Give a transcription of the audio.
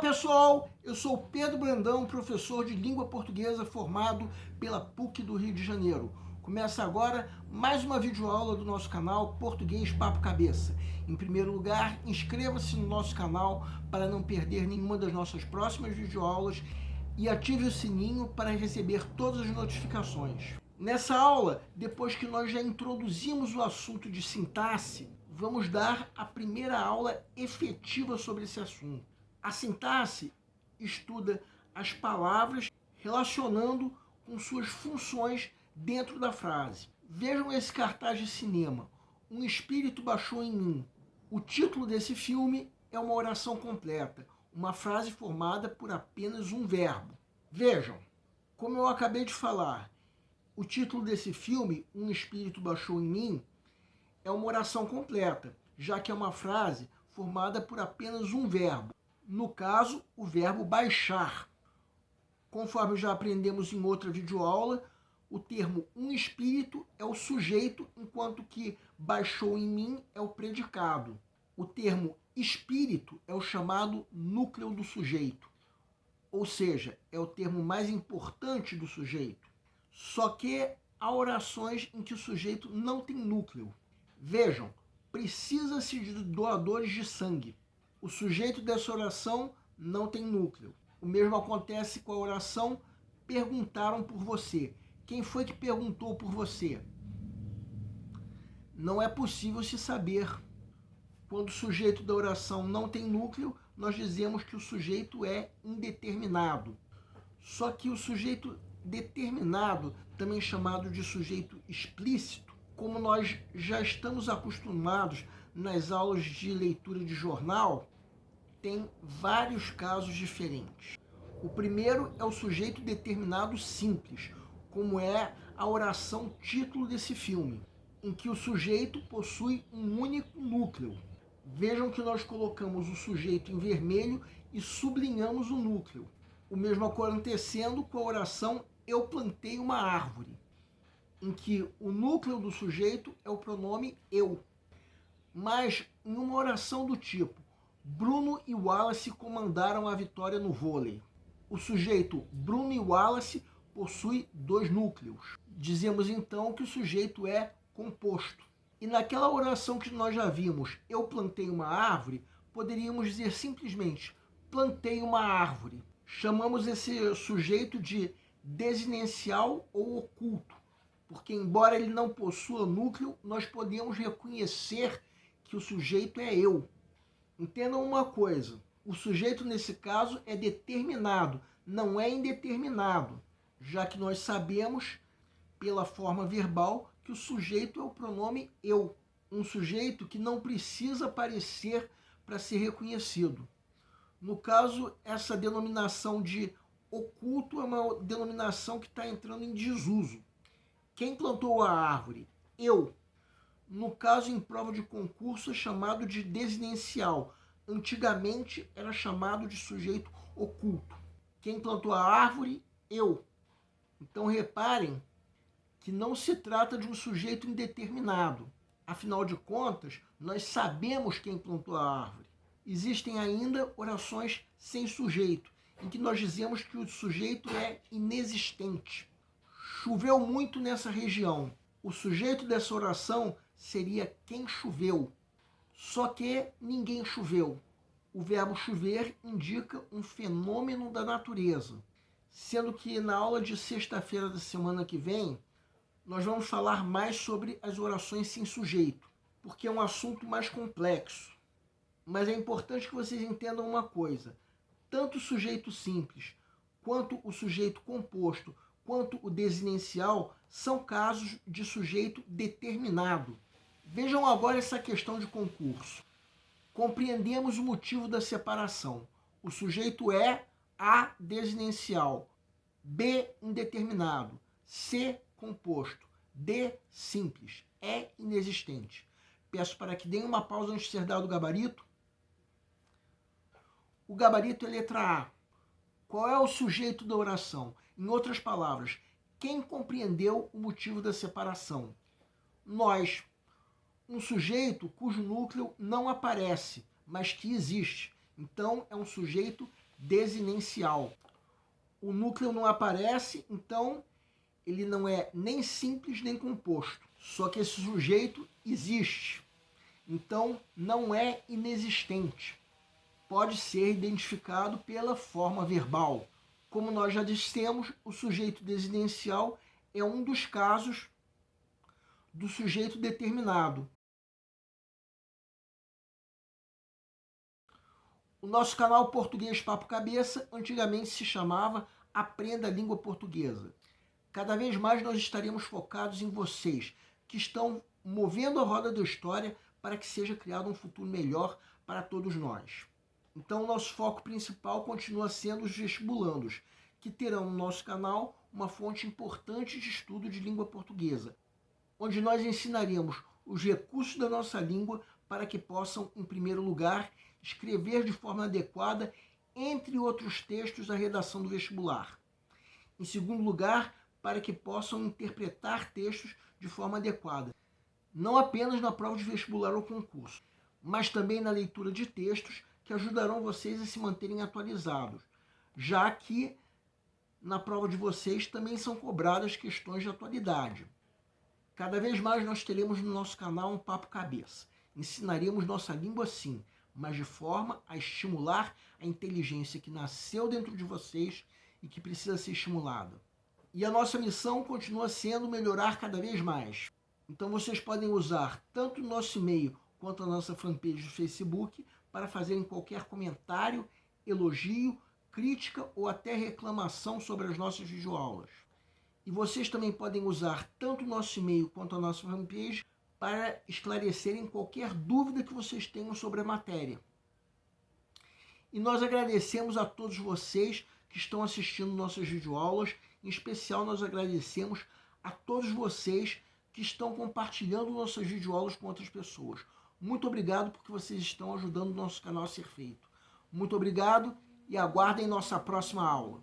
pessoal, eu sou Pedro Brandão, professor de língua portuguesa formado pela PUC do Rio de Janeiro. Começa agora mais uma videoaula do nosso canal Português Papo Cabeça. Em primeiro lugar, inscreva-se no nosso canal para não perder nenhuma das nossas próximas videoaulas e ative o sininho para receber todas as notificações. Nessa aula, depois que nós já introduzimos o assunto de sintaxe, vamos dar a primeira aula efetiva sobre esse assunto. A sintaxe estuda as palavras relacionando com suas funções dentro da frase. Vejam esse cartaz de cinema, Um Espírito Baixou em Mim. O título desse filme é uma oração completa, uma frase formada por apenas um verbo. Vejam, como eu acabei de falar, o título desse filme, Um Espírito Baixou em Mim, é uma oração completa, já que é uma frase formada por apenas um verbo. No caso, o verbo baixar. Conforme já aprendemos em outra videoaula, o termo um espírito é o sujeito, enquanto que baixou em mim é o predicado. O termo espírito é o chamado núcleo do sujeito, ou seja, é o termo mais importante do sujeito. Só que há orações em que o sujeito não tem núcleo. Vejam, precisa-se de doadores de sangue. O sujeito dessa oração não tem núcleo. O mesmo acontece com a oração perguntaram por você. Quem foi que perguntou por você? Não é possível se saber. Quando o sujeito da oração não tem núcleo, nós dizemos que o sujeito é indeterminado. Só que o sujeito determinado, também chamado de sujeito explícito, como nós já estamos acostumados nas aulas de leitura de jornal, tem vários casos diferentes. O primeiro é o sujeito determinado simples, como é a oração título desse filme, em que o sujeito possui um único núcleo. Vejam que nós colocamos o sujeito em vermelho e sublinhamos o núcleo. O mesmo acontecendo com a oração Eu plantei uma árvore, em que o núcleo do sujeito é o pronome eu. Mas em uma oração do tipo Bruno e Wallace comandaram a vitória no vôlei, o sujeito Bruno e Wallace possui dois núcleos. Dizemos então que o sujeito é composto. E naquela oração que nós já vimos, eu plantei uma árvore, poderíamos dizer simplesmente plantei uma árvore. Chamamos esse sujeito de desinencial ou oculto, porque embora ele não possua núcleo, nós podemos reconhecer que o sujeito é eu. Entendam uma coisa, o sujeito nesse caso é determinado, não é indeterminado, já que nós sabemos pela forma verbal que o sujeito é o pronome eu, um sujeito que não precisa aparecer para ser reconhecido. No caso, essa denominação de oculto é uma denominação que está entrando em desuso. Quem plantou a árvore? Eu. No caso, em prova de concurso, é chamado de desinencial. Antigamente, era chamado de sujeito oculto. Quem plantou a árvore? Eu. Então, reparem que não se trata de um sujeito indeterminado. Afinal de contas, nós sabemos quem plantou a árvore. Existem ainda orações sem sujeito, em que nós dizemos que o sujeito é inexistente. Choveu muito nessa região. O sujeito dessa oração seria quem choveu. Só que ninguém choveu. O verbo chover indica um fenômeno da natureza. Sendo que na aula de sexta-feira da semana que vem, nós vamos falar mais sobre as orações sem sujeito, porque é um assunto mais complexo. Mas é importante que vocês entendam uma coisa. Tanto o sujeito simples, quanto o sujeito composto, quanto o desinencial, são casos de sujeito determinado. Vejam agora essa questão de concurso. Compreendemos o motivo da separação. O sujeito é A desinencial, B indeterminado, C composto, D simples, E inexistente. Peço para que deem uma pausa antes de ser dado o gabarito. O gabarito é letra A. Qual é o sujeito da oração? Em outras palavras, quem compreendeu o motivo da separação? Nós. Um sujeito cujo núcleo não aparece, mas que existe. Então, é um sujeito desinencial. O núcleo não aparece, então ele não é nem simples nem composto. Só que esse sujeito existe. Então não é inexistente. Pode ser identificado pela forma verbal. Como nós já dissemos, o sujeito desinencial é um dos casos do sujeito determinado. O nosso canal Português Papo Cabeça antigamente se chamava Aprenda a Língua Portuguesa. Cada vez mais nós estaremos focados em vocês, que estão movendo a roda da história para que seja criado um futuro melhor para todos nós. Então, o nosso foco principal continua sendo os vestibulandos, que terão no nosso canal uma fonte importante de estudo de língua portuguesa, onde nós ensinaremos os recursos da nossa língua para que possam, em primeiro lugar, escrever de forma adequada, entre outros textos, a redação do vestibular. Em segundo lugar, para que possam interpretar textos de forma adequada, não apenas na prova de vestibular ou concurso, mas também na leitura de textos que ajudarão vocês a se manterem atualizados, já que na prova de vocês também são cobradas questões de atualidade. Cada vez mais nós teremos no nosso canal um Papo Cabeça. Ensinaremos nossa língua sim, mas de forma a estimular a inteligência que nasceu dentro de vocês e que precisa ser estimulada. E a nossa missão continua sendo melhorar cada vez mais. Então vocês podem usar tanto o nosso e-mail quanto a nossa fanpage do Facebook para fazerem qualquer comentário, elogio, crítica ou até reclamação sobre as nossas videoaulas. E vocês também podem usar tanto o nosso e-mail quanto a nossa fanpage para esclarecerem qualquer dúvida que vocês tenham sobre a matéria. E nós agradecemos a todos vocês que estão assistindo nossas videoaulas. Em especial, nós agradecemos a todos vocês que estão compartilhando nossas videoaulas com outras pessoas. Muito obrigado porque vocês estão ajudando o nosso canal a ser feito. Muito obrigado e aguardem nossa próxima aula.